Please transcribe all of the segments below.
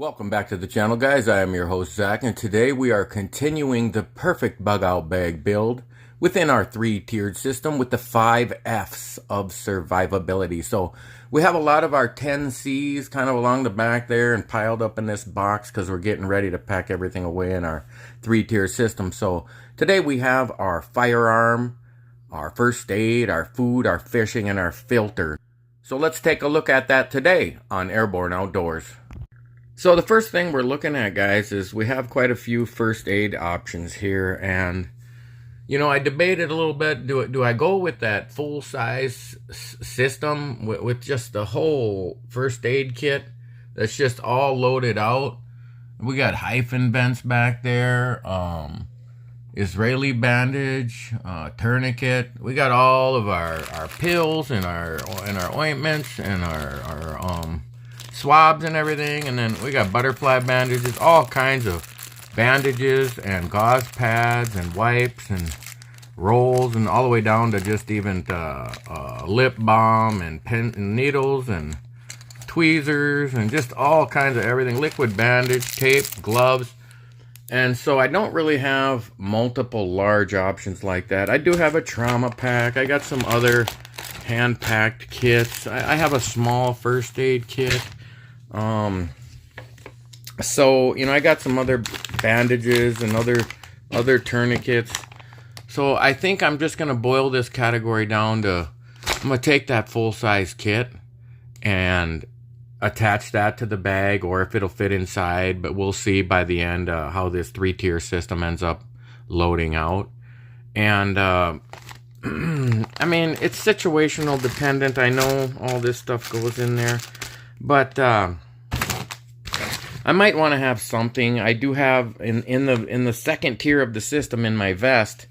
Welcome back to the channel, guys. I am your host, Zach, and today we are continuing the perfect bug-out bag build within our three-tiered system with the 5 F's of survivability. So we have a lot of our 10 C's kind of along the back there and piled up in this box because we're getting ready to pack everything away in our three-tier system. So today we have our firearm, our first aid, our food, our fishing, and our filter. So let's take a look at that today on Airborne Outdoors. So the first thing we're looking at, guys, is we have quite a few first aid options here, and you know, I debated a little bit, do I go with that full-size system with just the whole first aid kit that's just all loaded out? We got hyphen vents back there, Israeli bandage, tourniquet. We got all of our pills and our ointments and our swabs and everything, and then we got butterfly bandages, all kinds of bandages and gauze pads and wipes and rolls, and all the way down to just even lip balm and pen and needles and tweezers and just all kinds of everything, liquid bandage, tape, gloves. And so I don't really have multiple large options like that. I do have a trauma pack. I got some other hand-packed kits. I have a small first aid kit. So, you know, I got some other bandages and other tourniquets. So I think I'm just going to boil this category down to, I'm going to take that full-size kit and attach that to the bag, or if it'll fit inside, but we'll see by the end how this three-tier system ends up loading out. And, I mean, it's situational dependent. I know all this stuff goes in there, but I might want to have something. I do have in the second tier of the system in my vest.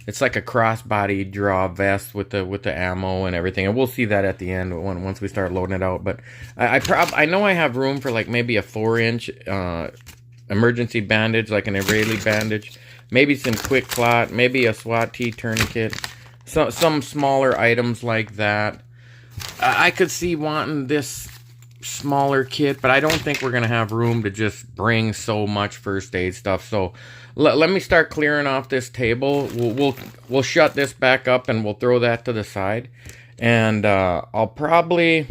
It's like a crossbody draw vest with the ammo and everything, and we'll see that at the end once we start loading it out. But I know I have room for like maybe a 4-inch emergency bandage, like an Israeli bandage, maybe some quick clot, maybe a Swat T Tourniquet, some smaller items like that. I could see wanting this smaller kit, but I don't think we're gonna have room to just bring so much first aid stuff. So let me start clearing off this table. We'll shut this back up and we'll throw that to the side, and I'll probably,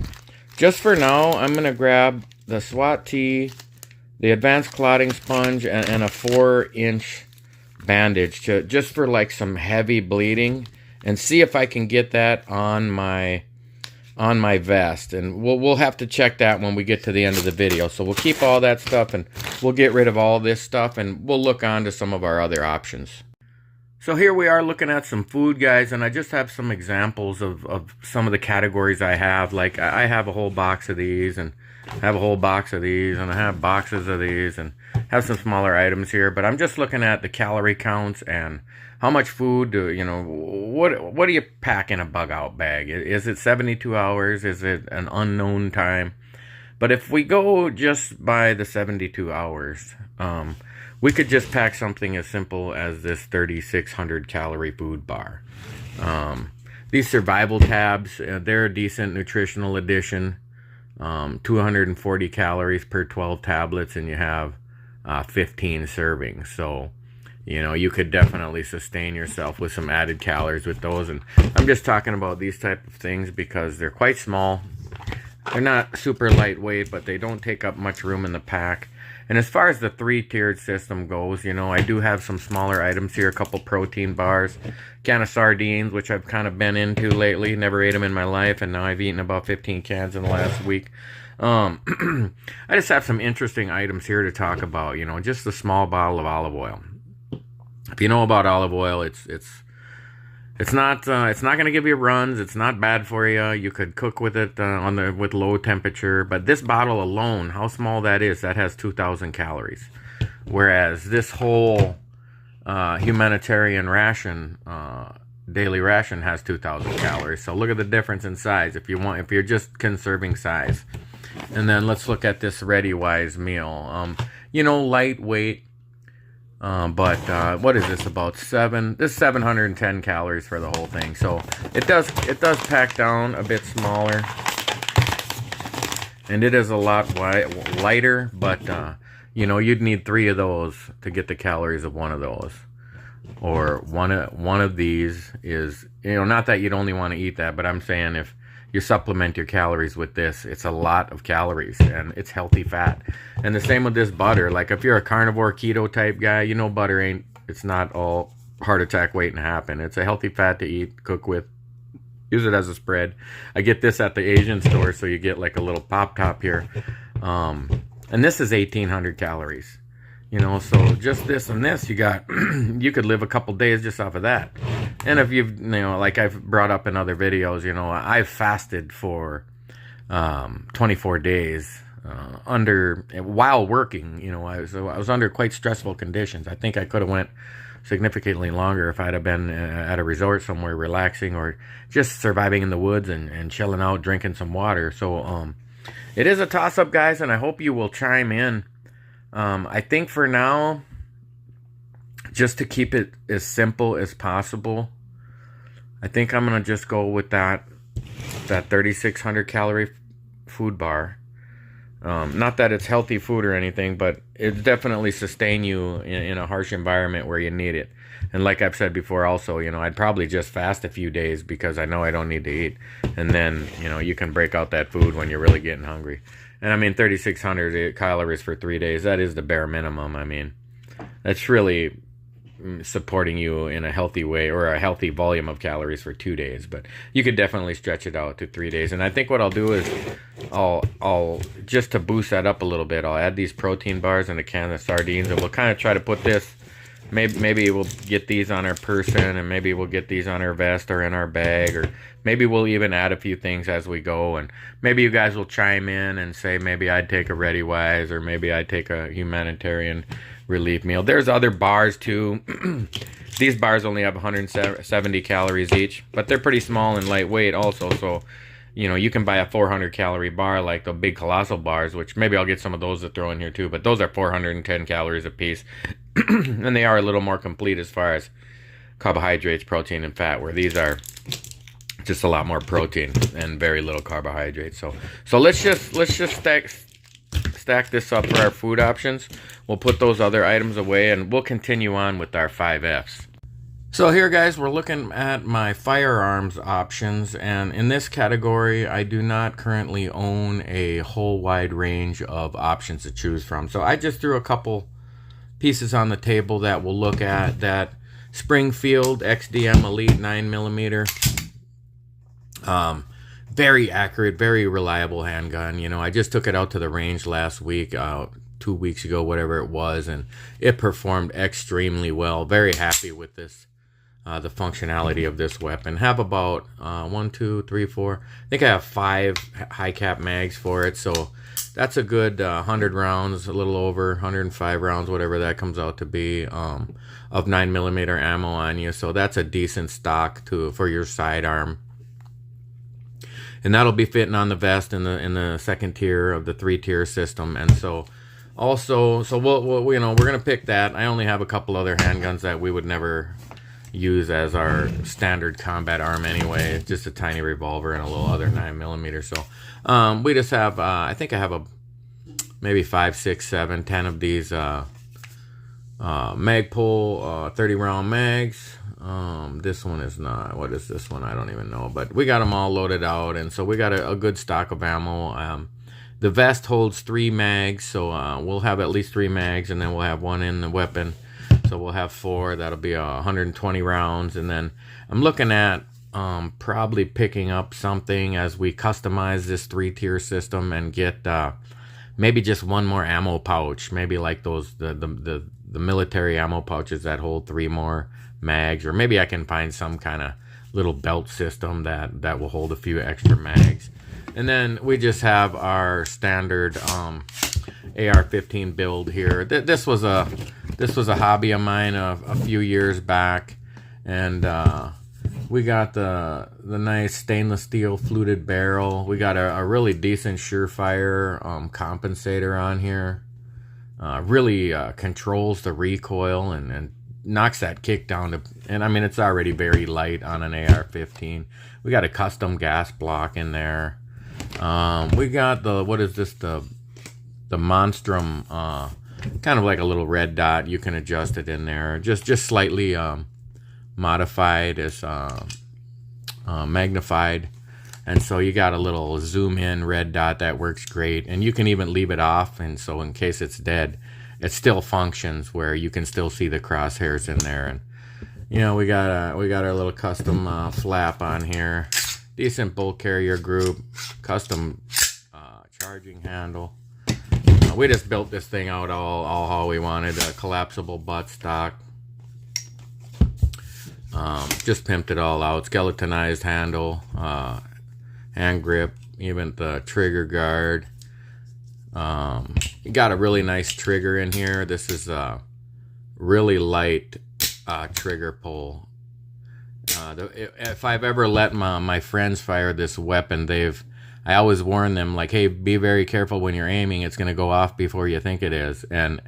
just for now, I'm gonna grab the Swat T, the advanced clotting sponge, and a 4-inch bandage just for like some heavy bleeding, and see if I can get that on my vest. And we'll have to check that when we get to the end of the video. So we'll keep all that stuff and we'll get rid of all this stuff, and we'll look on to some of our other options. So here we are looking at some food, guys, and I just have some examples of some of the categories I have. Like I have a whole box of these, and I have a whole box of these, and I have boxes of these, and have some smaller items here. But I'm just looking at the calorie counts and how much food do you know, what do you pack in a bug out bag? Is it 72 hours? Is it an unknown time? But if we go just by the 72 hours, we could just pack something as simple as this 3,600 calorie food bar. These survival tabs, they're a decent nutritional addition. 240 calories per 12 tablets, and you have 15 servings. So, you know, you could definitely sustain yourself with some added calories with those. And I'm just talking about these type of things because they're quite small. They're not super lightweight, but they don't take up much room in the pack. And as far as the three-tiered system goes, you know, I do have some smaller items here, a couple protein bars, can of sardines, which I've kind of been into lately. Never ate them in my life, and now I've eaten about 15 cans in the last week. I just have some interesting items here to talk about, you know, just a small bottle of olive oil. If you know about olive oil, it's not going to give you runs. It's not bad for you. You could cook with it with low temperature. But this bottle alone, how small that is, that has 2,000 calories. Whereas this whole humanitarian ration, daily ration, has 2,000 calories. So look at the difference in size if you're just conserving size. And then let's look at this ReadyWise meal. You know, lightweight. But what is this, about 710 calories for the whole thing. So it does pack down a bit smaller. And it is a lot lighter, but you know, you'd need 3 of those to get the calories of one of those. Or one of these is, you know, not that you'd only want to eat that, but I'm saying if you supplement your calories with this, it's a lot of calories and it's healthy fat. And the same with this butter. Like if you're a carnivore keto type guy, you know butter it's not all heart attack waiting to happen. It's a healthy fat to eat, cook with, use it as a spread. I get this at the Asian store, so you get like a little pop top here. And this is 1,800 calories. You know, so just this and this, you got, you could live a couple days just off of that. And if you've, you know, like I've brought up in other videos, you know, I've fasted for 24 days while working. You know, I was under quite stressful conditions. I think I could have went significantly longer if I'd have been at a resort somewhere relaxing or just surviving in the woods and chilling out, drinking some water. So it is a toss-up, guys, and I hope you will chime in. I think for now, just to keep it as simple as possible, I think I'm going to just go with that 3,600 calorie food bar. Not that it's healthy food or anything, but it definitely sustain you in a harsh environment where you need it. And like I've said before also, you know, I'd probably just fast a few days because I know I don't need to eat. And then, you know, you can break out that food when you're really getting hungry. And I mean, 3,600 calories for 3 days, that is the bare minimum. I mean, that's really supporting you in a healthy way, or a healthy volume of calories for 2 days. But you could definitely stretch it out to 3 days. And I think what I'll do is I'll just to boost that up a little bit, I'll add these protein bars and a can of sardines, and we'll kind of try to put this, maybe we'll get these on our person, and maybe we'll get these on our vest or in our bag, or maybe we'll even add a few things as we go. And maybe you guys will chime in and say maybe I'd take a Ready Wise, or maybe I'd take a humanitarian relief meal. There's other bars too. These bars only have 170 calories each, but they're pretty small and lightweight also. So, you know, you can buy a 400 calorie bar like the big colossal bars, which maybe I'll get some of those to throw in here too, but those are 410 calories a piece. And they are a little more complete as far as carbohydrates, protein, and fat, where these are just a lot more protein and very little carbohydrates. So let's just stack this up for our food options. We'll put those other items away and we'll continue on with our 5Fs. So here, guys, we're looking at my firearms options, and in this category I do not currently own a whole wide range of options to choose from. So I just threw a couple pieces on the table that we'll look at. That Springfield XDM Elite 9mm, very accurate, very reliable handgun. You know, I just took it out to the range last week, 2 weeks ago, whatever it was, and it performed extremely well. Very happy with this, the functionality of this weapon. Have about 1, 2, 3, 4. I think I have 5 high cap mags for it, so that's a good 100 rounds, a little over 105 rounds, whatever that comes out to be, of 9mm ammo on you. So that's a decent stock for your sidearm. And that'll be fitting on the vest in the second tier of the 3-tier system. And so also, we'll you know, we're gonna pick that. I only have a couple other handguns that we would never use as our standard combat arm anyway. It's just a tiny revolver and a little other 9mm. So we just have I think I have maybe 5, 6, 7, 10 of these Magpul 30 round mags. This one is not, what is this one? I don't even know, but we got them all loaded out, and so we got a good stock of ammo. The vest holds 3 mags, so we'll have at least 3 mags, and then we'll have 1 in the weapon, so we'll have 4. That'll be 120 rounds. And then I'm looking at probably picking up something as we customize this 3-tier system and get maybe just 1 more ammo pouch, maybe like those the military ammo pouches that hold 3 more mags, or maybe I can find some kind of little belt system that will hold a few extra mags. And then we just have our standard AR-15 build here. This was a hobby of mine a few years back, and we got the nice stainless steel fluted barrel. We got a really decent Surefire compensator on here. Really controls the recoil and knocks that kick down to, and I mean, it's already very light on an AR-15. We got a custom gas block in there. We got the, what is this, the Monstrum, kind of like a little red dot. You can adjust it in there, just slightly modified, as magnified. And so you got a little zoom in red dot that works great, and you can even leave it off, and so in case it's dead, it still functions where you can still see the crosshairs in there. And you know, we got our little custom flap on here, decent bulk carrier group, custom charging handle. We just built this thing out all how we wanted, a collapsible buttstock. Just pimped it all out, skeletonized handle, hand grip, even the trigger guard. You got a really nice trigger in here. This is a really light trigger pull. If I've ever let my friends fire this weapon, I always warn them, like, hey, be very careful when you're aiming. It's going to go off before you think it is. And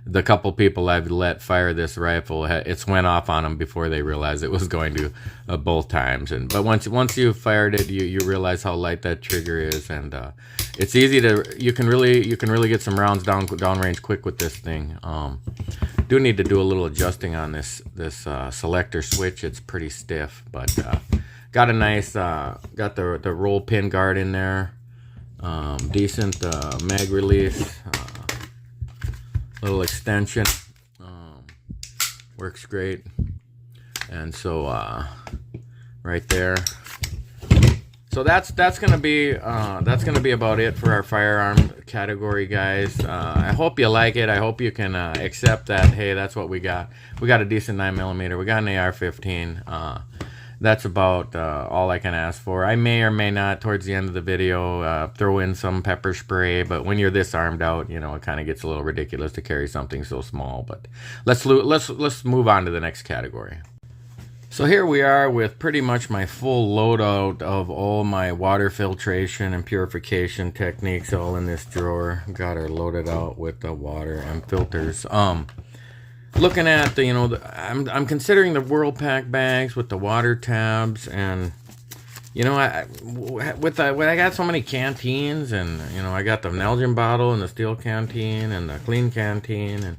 the couple people I've let fire this rifle, it's went off on them before they realized it was going to, both times. But once you fired it, you realize how light that trigger is, and it's easy to, you can really get some rounds downrange quick with this thing. Do need to do a little adjusting on this selector switch. It's pretty stiff, but got a nice got the roll pin guard in there. Decent mag release. Little extension, works great. And so right there, so that's gonna be about it for our firearm category, guys. I hope you like it. I hope you can accept that, hey, that's what we got. We got a decent 9mm, we got an AR-15. That's about all I can ask for. I may or may not, towards the end of the video, throw in some pepper spray, but when you're this armed out, you know, it kind of gets a little ridiculous to carry something so small. But let's move on to the next category. So here we are with pretty much my full loadout of all my water filtration and purification techniques all in this drawer. Got her loaded out with the water and filters. Looking at the, you know, I'm considering the World Pack bags with the water tabs, and you know, I got so many canteens, and you know, I got the Nalgene bottle and the steel canteen and the clean canteen, and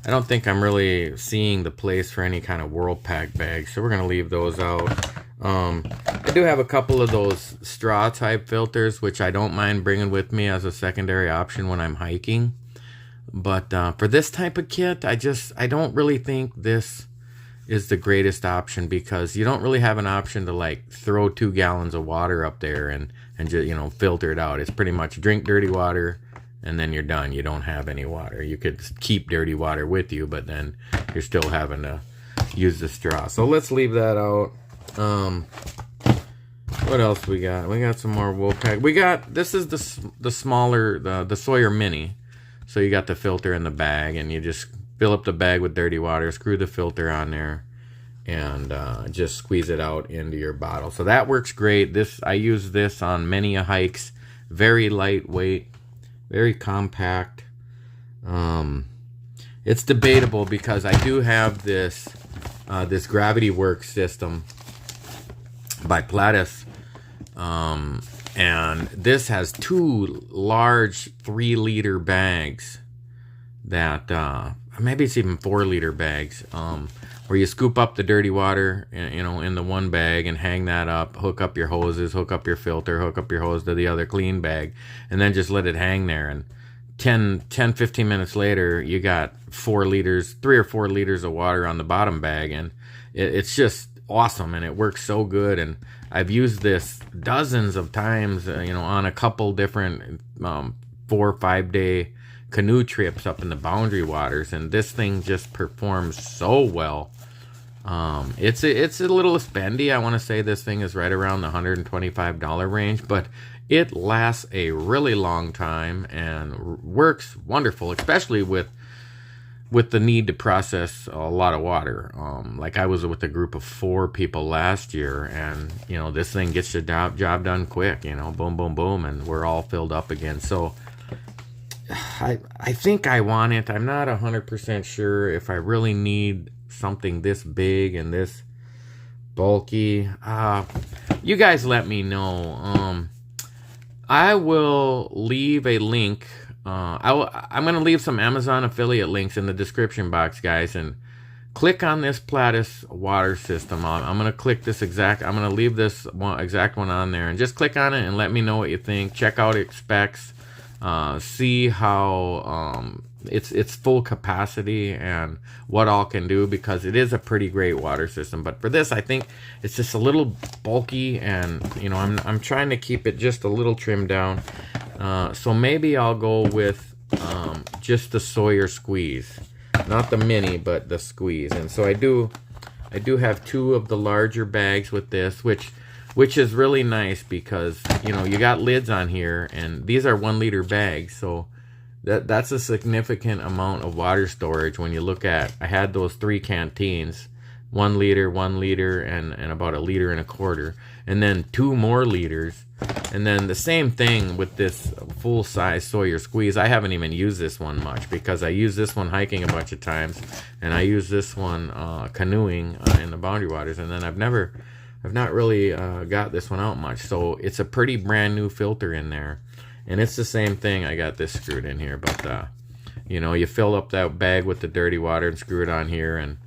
I don't think I'm really seeing the place for any kind of World Pack bags, so we're gonna leave those out. I do have a couple of those straw type filters, which I don't mind bringing with me as a secondary option when I'm hiking. But for this type of kit, I don't really think this is the greatest option, because you don't really have an option to like throw 2 gallons of water up there and just, you know, filter it out. It's pretty much drink dirty water and then you're done. You don't have any water. You could keep dirty water with you, but then you're still having to use the straw. So let's leave that out. What else we got? We got some more Wolfpack. We got, this is the smaller, the Sawyer Mini. So you got the filter in the bag, and you just fill up the bag with dirty water, screw the filter on there, and just squeeze it out into your bottle. So that works great. I use this on many hikes. Very lightweight, very compact. It's debatable because I do have this this Gravity Works system by Platis. And this has 2 large 3-liter bags that, maybe it's even 4-liter bags, where you scoop up the dirty water, you know, in the one bag and hang that up, hook up your hoses, hook up your filter, hook up your hose to the other clean bag, and then just let it hang there. And 10-15 minutes later, you got 3 or 4 liters of water on the bottom bag, and it's just awesome, and it works so good. And I've used this dozens of times, you know, on a couple different 4 or 5 day canoe trips up in the Boundary Waters, and this thing just performs so well. It's a little spendy. I want to say this thing is right around the $125 range, but it lasts a really long time and works wonderful, especially with the need to process a lot of water. Like I was with a group of 4 people last year, and you know, this thing gets the job done quick, you know, boom, boom, boom, and we're all filled up again. So I think I want it. I'm not 100% sure if I really need something this big and this bulky. You guys let me know. I will leave a link. I'm going to leave some Amazon affiliate links in the description box, guys, and click on this Platis water system. I'm going to click this exact. I'm going to leave this exact one on there, and just click on it and let me know what you think. Check out its specs. See how its full capacity and what all can do, because it is a pretty great water system. But for this, I think it's just a little bulky, and you know, I'm trying to keep it just a little trimmed down. So maybe I'll go with just the Sawyer squeeze, not the mini, but the squeeze. And so I do have 2 of the larger bags with this, which is really nice, because you know, you got lids on here, and these are 1 liter bags, so that's a significant amount of water storage. When you look at, I had those 3 canteens, 1 liter, 1 liter, and about 1.25 liters, and then 2 more liters, and then the same thing with this full size Sawyer squeeze. I haven't even used this one much, because I use this one hiking a bunch of times, and I use this one canoeing in the Boundary Waters, and then I've not really got this one out much. So it's a pretty brand new filter in there, and it's the same thing. I got this screwed in here, but you know, you fill up that bag with the dirty water and screw it on here and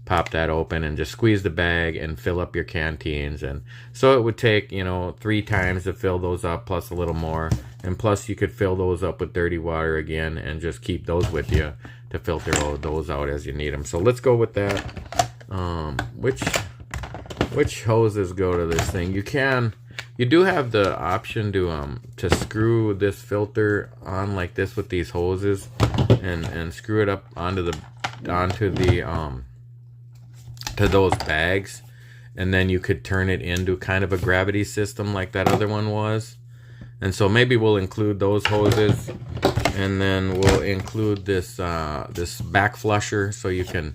pop that open and just squeeze the bag and fill up your canteens. And so it would take, you know, 3 times to fill those up, plus a little more, and plus you could fill those up with dirty water again and just keep those with you to filter those out as you need them. So let's go with that. Which hoses go to this thing? You do have the option to screw this filter on like this with these hoses, and screw it up onto to those bags, and then you could turn it into kind of a gravity system like that other one was. And so maybe we'll include those hoses, and then we'll include this this back flusher, so you can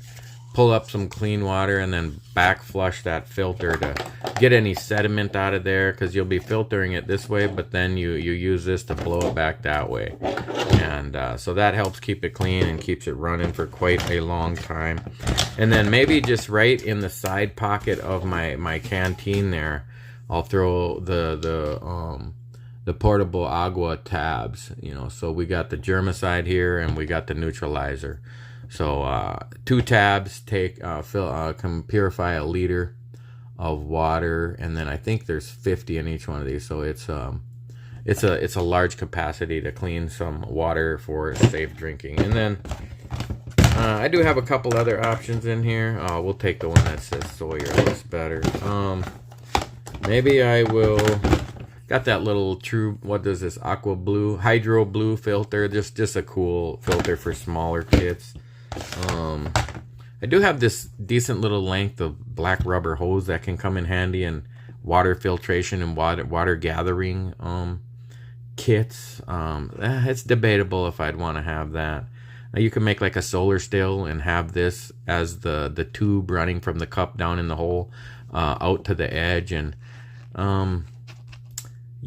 pull up some clean water and then back flush that filter to get any sediment out of there, because you'll be filtering it this way, but then you use this to blow it back that way. And so that helps keep it clean and keeps it running for quite a long time. And then maybe just right in the side pocket of my canteen there, I'll throw the portable Aqua tabs, you know. So we got the germicide here, and we got the neutralizer. So 2 tabs can purify 1 liter of water, and then I think there's 50 in each one of these. So it's a large capacity to clean some water for safe drinking. And then I do have a couple other options in here. We'll take the one that says Sawyer. It looks better. Maybe I will. Got that little true, what is this, Aqua blue, hydro blue filter. Just a cool filter for smaller kits. I do have this decent little length of black rubber hose that can come in handy in water filtration and water gathering kits. It's debatable if I'd want to have that. You can make like a solar still and have this as the tube running from the cup down in the hole out to the edge. And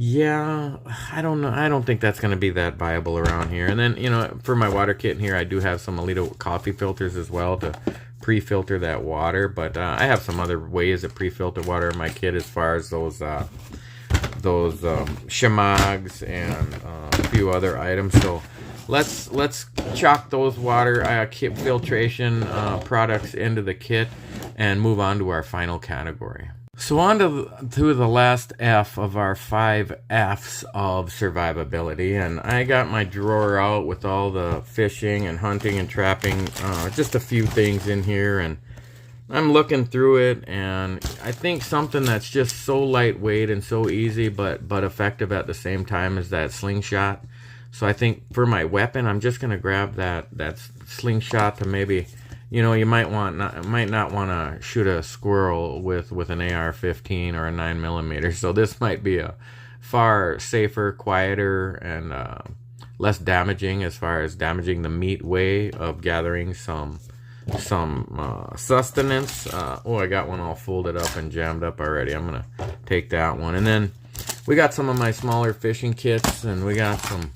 yeah, I don't know. I don't think that's going to be that viable around here. And then, you know, for my water kit in here, I do have some Alito coffee filters as well to pre-filter that water. But I have some other ways to pre-filter water in my kit, as far as those shemags and a few other items. So let's chalk those water kit filtration products into the kit and move on to our final category. So on to the last F of our 5 Fs of survivability, and I got my drawer out with all the fishing and hunting and trapping, just a few things in here, and I'm looking through it, and I think something that's just so lightweight and so easy but effective at the same time is that slingshot. So I think for my weapon, I'm just gonna grab that slingshot to maybe, you know, you might not want to shoot a squirrel with an AR-15 or a 9mm. So this might be a far safer, quieter, and less damaging, as far as damaging the meat way of gathering some sustenance. Oh, I got one all folded up and jammed up already. I'm gonna take that one. And then we got some of my smaller fishing kits, and we got some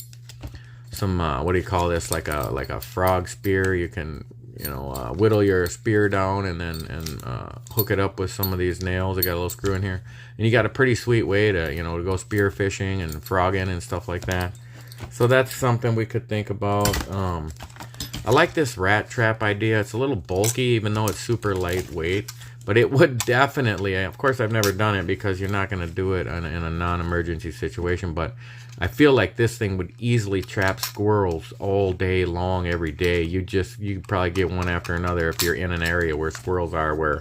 what do you call this, like a frog spear. You can you know, whittle your spear down and then hook it up with some of these nails. I got a little screw in here, and you got a pretty sweet way to, you know, to go spear fishing and frogging and stuff like that. So that's something we could think about. I like this rat trap idea. It's a little bulky, even though it's super lightweight, but it would definitely, of course I've never done it because you're not going to do it in a non-emergency situation, but I feel like this thing would easily trap squirrels all day long, every day. You probably get one after another if you're in an area where squirrels are. Where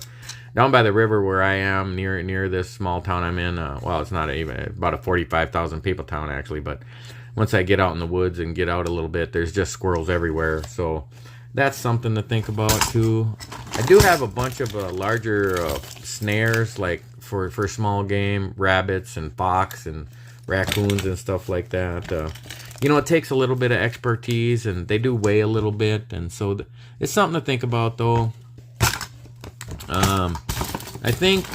down by the river where I am, near this small town I'm in, well, it's not even about a 45,000 people town actually, but once I get out in the woods and get out a little bit, there's just squirrels everywhere. So that's something to think about too. I do have a bunch of larger snares, like for small game, rabbits and fox and raccoons and stuff like that. You know, it takes a little bit of expertise, and they do weigh a little bit, and so it's something to think about though. I think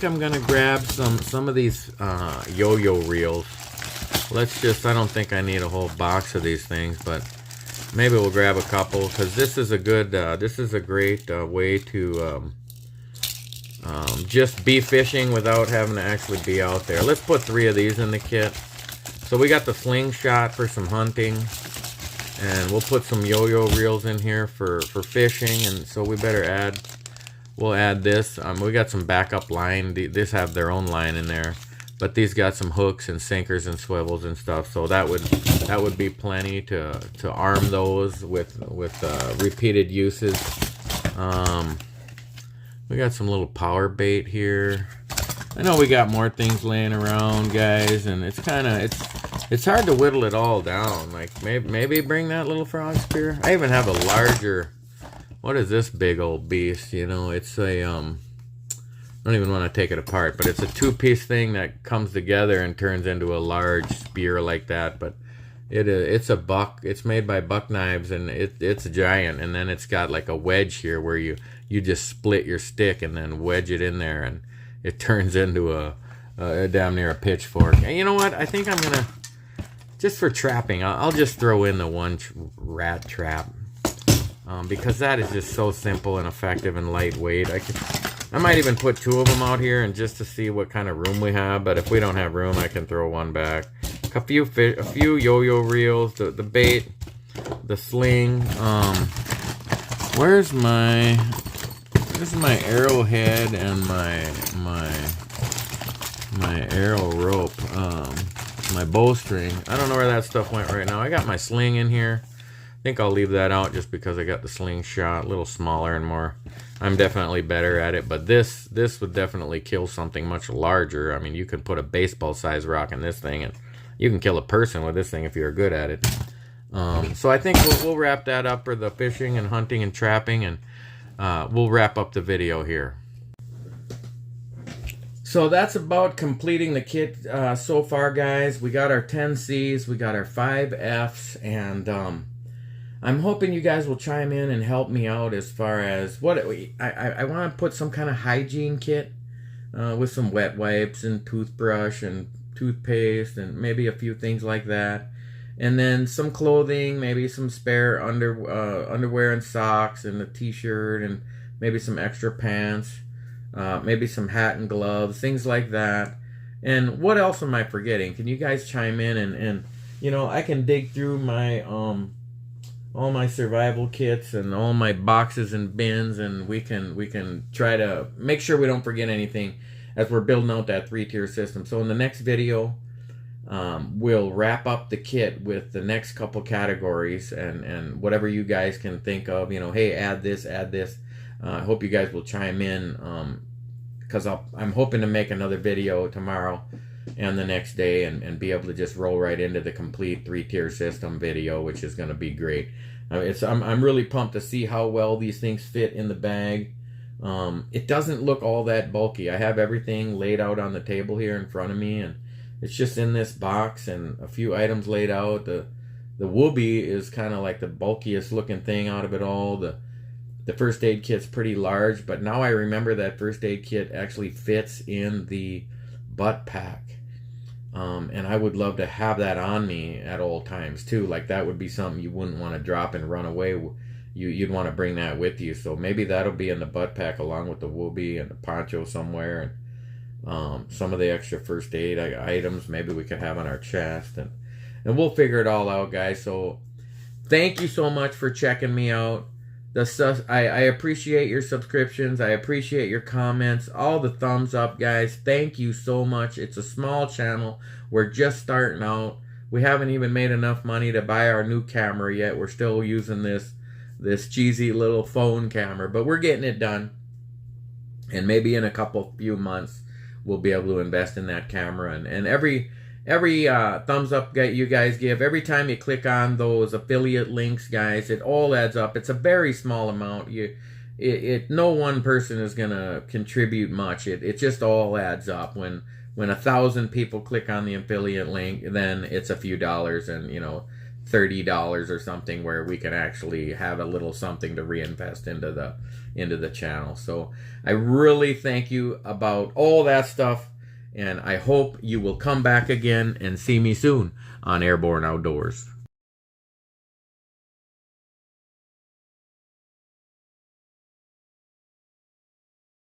I'm gonna grab some of these yo-yo reels. I don't think I need a whole box of these things, but maybe we'll grab a couple, because this is a great way to just be fishing without having to actually be out there. Let's put 3 of these in the kit. So we got the slingshot for some hunting, and we'll put some yo-yo reels in here for fishing, and so we'll add this. We got some backup line. These have their own line in there, but these got some hooks and sinkers and swivels and stuff, so that would be plenty to arm those with repeated uses. We got some little power bait here. I know we got more things laying around, guys, and it's hard to whittle it all down. Like maybe bring that little frog spear. I even have a larger. What is this big old beast? You know, it's a I don't even want to take it apart, but it's a 2-piece thing that comes together and turns into a large spear like that. But it's a buck. It's made by Buck Knives, and it's giant. And then it's got like a wedge here where you just split your stick and then wedge it in there, and it turns into a damn near a pitchfork. And you know what? I think I'm gonna, just for trapping, I'll just throw in the one rat trap, because that is just so simple and effective and lightweight. I might even put 2 of them out here, and just to see what kind of room we have. But if we don't have room, I can throw one back. A few yo-yo reels, the bait, the sling. Where's my arrowhead and my arrow rope, my bowstring? I don't know where that stuff went right now. I got my sling in here. I think I'll leave that out just because I got the slingshot, a little smaller and more. I'm definitely better at it, but this would definitely kill something much larger. I mean, you can put a baseball size rock in this thing, and you can kill a person with this thing if you're good at it. So I think we'll wrap that up for the fishing and hunting and trapping, and we'll wrap up the video here. So that's about completing the kit so far, guys. We got our 10 C's, we got our 5 F's, and I'm hoping you guys will chime in and help me out as far as what I want to put some kind of hygiene kit with some wet wipes and toothbrush and toothpaste and maybe a few things like that, and then some clothing, maybe some spare underwear and socks and a t-shirt and maybe some extra pants, maybe some hat and gloves, things like that. And what else am I forgetting? Can you guys chime in and you know, I can dig through my all my survival kits and all my boxes and bins, and we can try to make sure we don't forget anything as we're building out that 3-tier system. So in the next video, we'll wrap up the kit with the next couple categories and whatever you guys can think of. You know, hey, add this. I hope you guys will chime in, because I'm hoping to make another video tomorrow and the next day and be able to just roll right into the complete 3-tier system video, which is going to be great. I'm really pumped to see how well these things fit in the bag. It doesn't look all that bulky. I have everything laid out on the table here in front of me, and it's just in this box and a few items laid out. The Whoopee is kind of like the bulkiest looking thing out of it all. The first aid kit's pretty large, but now I remember that first aid kit actually fits in the butt pack. And I would love to have that on me at all times too. Like that would be something you wouldn't want to drop and run away. You'd want to bring that with you. So maybe that'll be in the butt pack along with the whoopee and the poncho somewhere, and some of the extra first aid items maybe we could have on our chest, and we'll figure it all out, guys. So thank you so much for checking me out. I appreciate your subscriptions. I appreciate your comments, all the thumbs up, guys. Thank you so much. It's a small channel. We're just starting out. We haven't even made enough money to buy our new camera yet. We're still using this cheesy little phone camera, but we're getting it done. And maybe in a few months we'll be able to invest in that camera. And every thumbs up you guys give, every time you click on those affiliate links, guys, it all adds up. It's a very small amount. No one person is gonna contribute much. It just all adds up. When 1,000 people click on the affiliate link, then it's a few dollars, and $30 or something, where we can actually have a little something to reinvest into the channel. So I really thank you about all that stuff. And I hope you will come back again and see me soon on Airborne Outdoors.